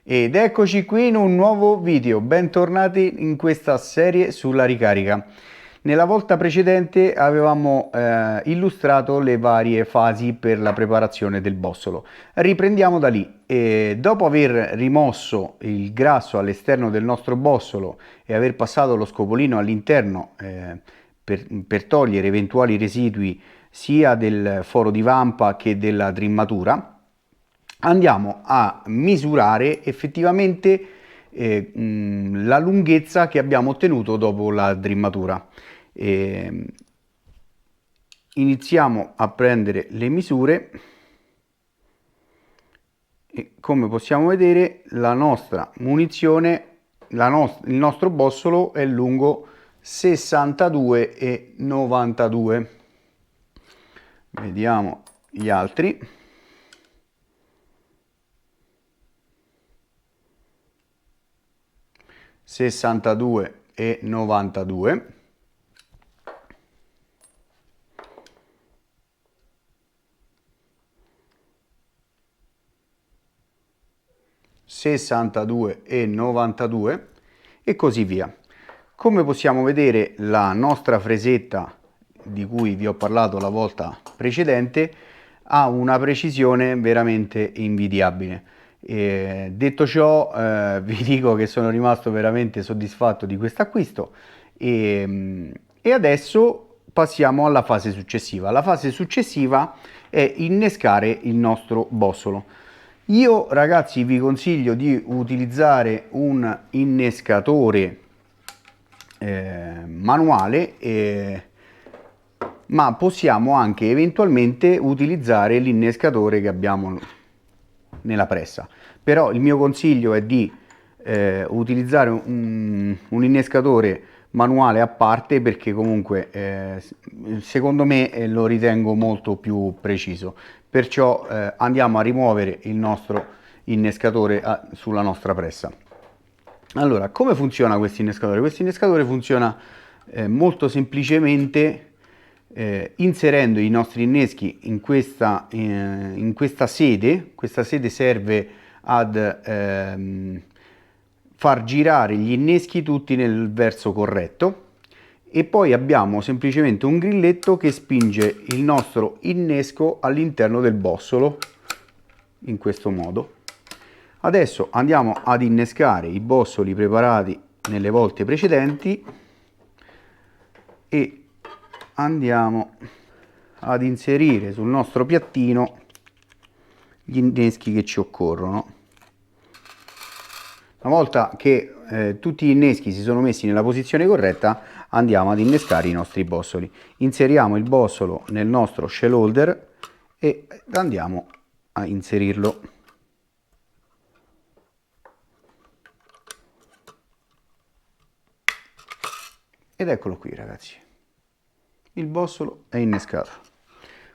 Ed eccoci qui in un nuovo video, bentornati in questa serie sulla ricarica. Nella volta precedente avevamo illustrato le varie fasi per la preparazione del bossolo. Riprendiamo da lì. Dopo aver rimosso il grasso all'esterno del nostro bossolo e aver passato lo scopolino all'interno per togliere eventuali residui sia del foro di vampa che della trimmatura, andiamo a misurare effettivamente la lunghezza che abbiamo ottenuto dopo la trimmatura. Iniziamo a prendere le misure e come possiamo vedere la nostra munizione, il nostro bossolo è lungo 62,92. Vediamo gli altri. 62,92. E così via. Come possiamo vedere, la nostra fresetta di cui vi ho parlato la volta precedente ha una precisione veramente invidiabile. Detto ciò, vi dico che sono rimasto veramente soddisfatto di questo acquisto e adesso passiamo alla fase successiva. La fase successiva è innescare il nostro bossolo. Io ragazzi vi consiglio di utilizzare un innescatore manuale, ma possiamo anche eventualmente utilizzare l'innescatore che abbiamo nella pressa. Però il mio consiglio è di utilizzare un innescatore manuale a parte, perché comunque secondo me lo ritengo molto più preciso. Perciò andiamo a rimuovere il nostro innescatore sulla nostra pressa. Allora, come funziona questo innescatore? Questo innescatore funziona molto semplicemente inserendo i nostri inneschi in questa sede. Questa sede serve ad far girare gli inneschi tutti nel verso corretto, e poi abbiamo semplicemente un grilletto che spinge il nostro innesco all'interno del bossolo in questo modo. Adesso andiamo ad innescare i bossoli preparati nelle volte precedenti e andiamo ad inserire sul nostro piattino gli inneschi che ci occorrono. Una volta che tutti gli inneschi si sono messi nella posizione corretta, andiamo ad innescare i nostri bossoli. Inseriamo il bossolo nel nostro shell holder e andiamo a inserirlo. Ed eccolo qui ragazzi, il bossolo è innescato.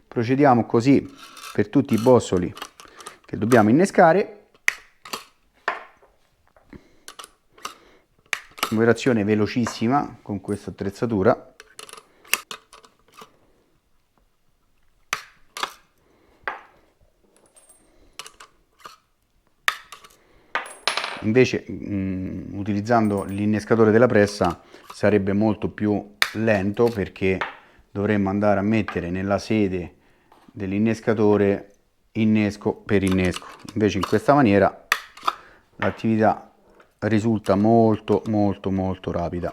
Procediamo così per tutti i bossoli che dobbiamo innescare. Operazione velocissima con questa attrezzatura. Invece utilizzando l'innescatore della pressa sarebbe molto più lento, perché dovremmo andare a mettere nella sede dell'innescatore innesco per innesco. Invece in questa maniera l'attività risulta molto rapida.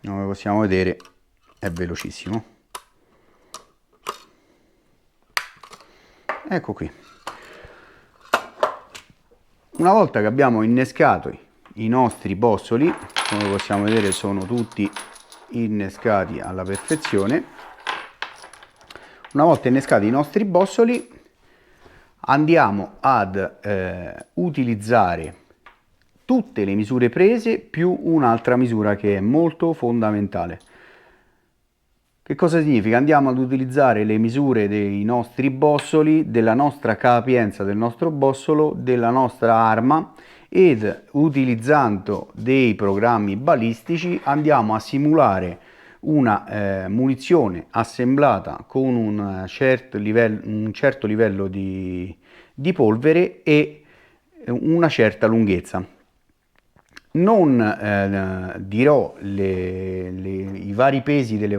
Come possiamo vedere è velocissimo. Ecco qui. Una volta che abbiamo innescato i nostri bossoli, come possiamo vedere sono tutti innescati alla perfezione. Una volta innescati i nostri bossoli, andiamo ad utilizzare tutte le misure prese più un'altra misura che è molto fondamentale. Che cosa significa? Andiamo ad utilizzare le misure dei nostri bossoli, della nostra capienza del nostro bossolo, della nostra arma, ed utilizzando dei programmi balistici andiamo a simulare una munizione assemblata con un certo livello di di polvere e una certa lunghezza. Non dirò i vari pesi dei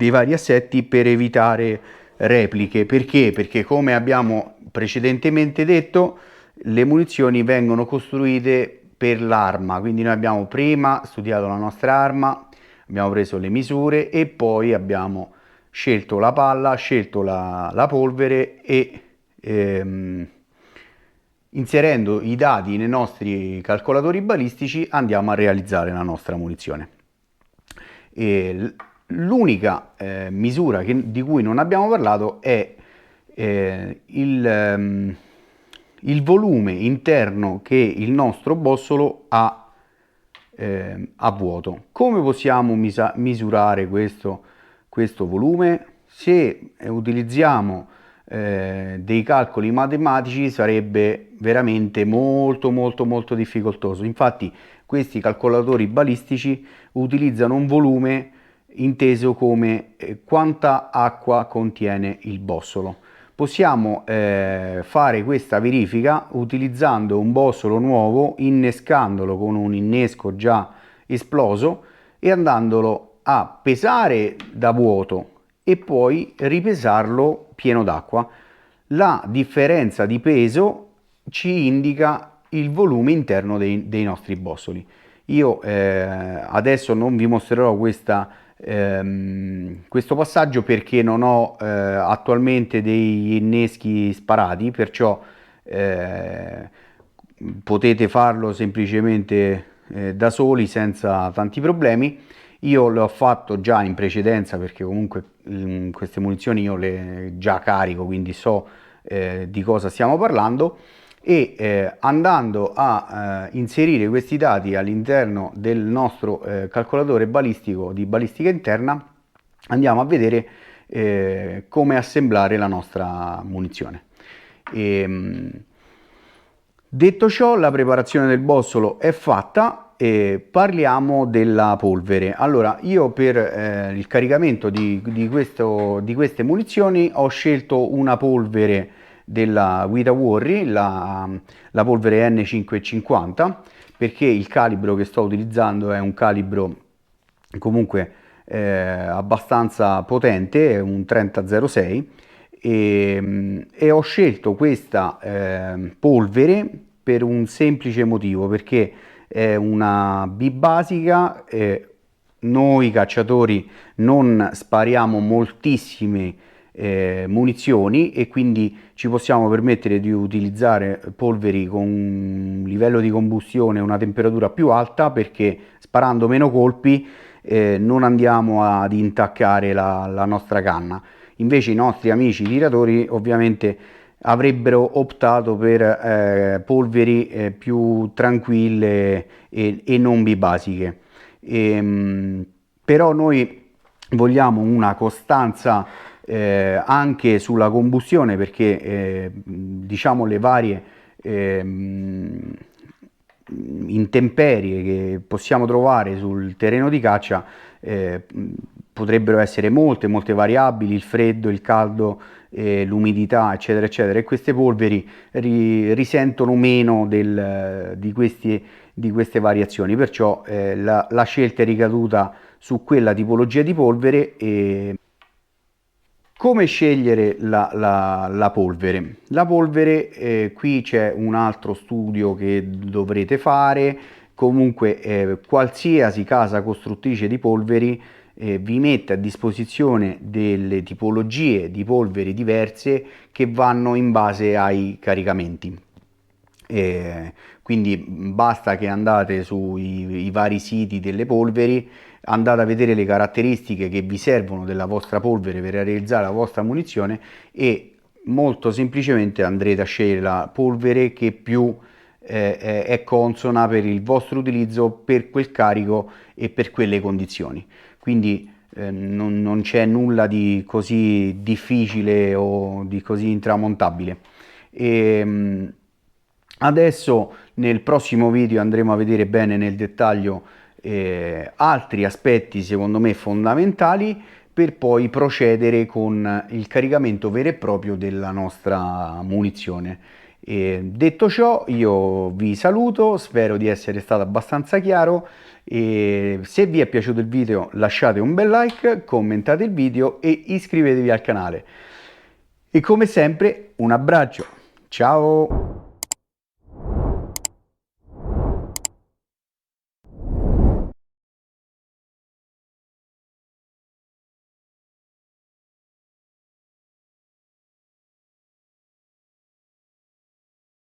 vari assetti per evitare repliche. Perché? Perché, come abbiamo precedentemente detto, le munizioni vengono costruite per l'arma, quindi noi abbiamo prima studiato la nostra arma, abbiamo preso le misure e poi abbiamo scelto la palla, scelto la polvere e inserendo i dati nei nostri calcolatori balistici andiamo a realizzare la nostra munizione. L'unica misura di cui non abbiamo parlato è il volume interno che il nostro bossolo ha a vuoto. Come possiamo misurare questo volume? Se utilizziamo dei calcoli matematici sarebbe veramente molto difficoltoso. Infatti questi calcolatori balistici utilizzano un volume inteso come quanta acqua contiene il bossolo. Possiamo fare questa verifica utilizzando un bossolo nuovo, innescandolo con un innesco già esploso e andandolo a pesare da vuoto e poi ripesarlo pieno d'acqua. La differenza di peso ci indica il volume interno dei nostri bossoli. Io adesso non vi mostrerò questo passaggio perché non ho attualmente degli inneschi sparati, perciò potete farlo semplicemente da soli senza tanti problemi. Io l'ho fatto già in precedenza perché comunque queste munizioni io le già carico, quindi so di cosa stiamo parlando, e andando a inserire questi dati all'interno del nostro calcolatore balistico di balistica interna andiamo a vedere come assemblare la nostra munizione. Detto ciò, la preparazione del bossolo è fatta e parliamo della polvere. Allora, io per il caricamento di queste munizioni ho scelto una polvere della Guida Warri, la polvere N550, perché il calibro che sto utilizzando è un calibro comunque abbastanza potente, è un 3006 e ho scelto questa polvere per un semplice motivo, perché è una bibasica. Noi cacciatori non spariamo moltissime munizioni e quindi ci possiamo permettere di utilizzare polveri con un livello di combustione e una temperatura più alta, perché sparando meno colpi non andiamo ad intaccare la nostra canna. Invece i nostri amici tiratori ovviamente avrebbero optato per polveri più tranquille e non bibasiche. Però noi vogliamo una costanza anche sulla combustione, perché diciamo le varie intemperie che possiamo trovare sul terreno di caccia potrebbero essere molte variabili, il freddo, il caldo, l'umidità, eccetera, eccetera, e queste polveri risentono meno di queste variazioni, perciò la scelta è ricaduta su quella tipologia di polvere. Come scegliere la polvere? La polvere, qui c'è un altro studio che dovrete fare. Comunque qualsiasi casa costruttrice di polveri vi mette a disposizione delle tipologie di polveri diverse che vanno in base ai caricamenti. Quindi basta che andate sui vari siti delle polveri, andate a vedere le caratteristiche che vi servono della vostra polvere per realizzare la vostra munizione e molto semplicemente andrete a scegliere la polvere che più è consona per il vostro utilizzo, per quel carico e per quelle condizioni. Quindi non c'è nulla di così difficile o di così intramontabile. Adesso nel prossimo video andremo a vedere bene nel dettaglio altri aspetti secondo me fondamentali per poi procedere con il caricamento vero e proprio della nostra munizione. E detto ciò, io vi saluto, spero di essere stato abbastanza chiaro, e se vi è piaciuto il video lasciate un bel like, commentate il video e iscrivetevi al canale. E come sempre un abbraccio, ciao!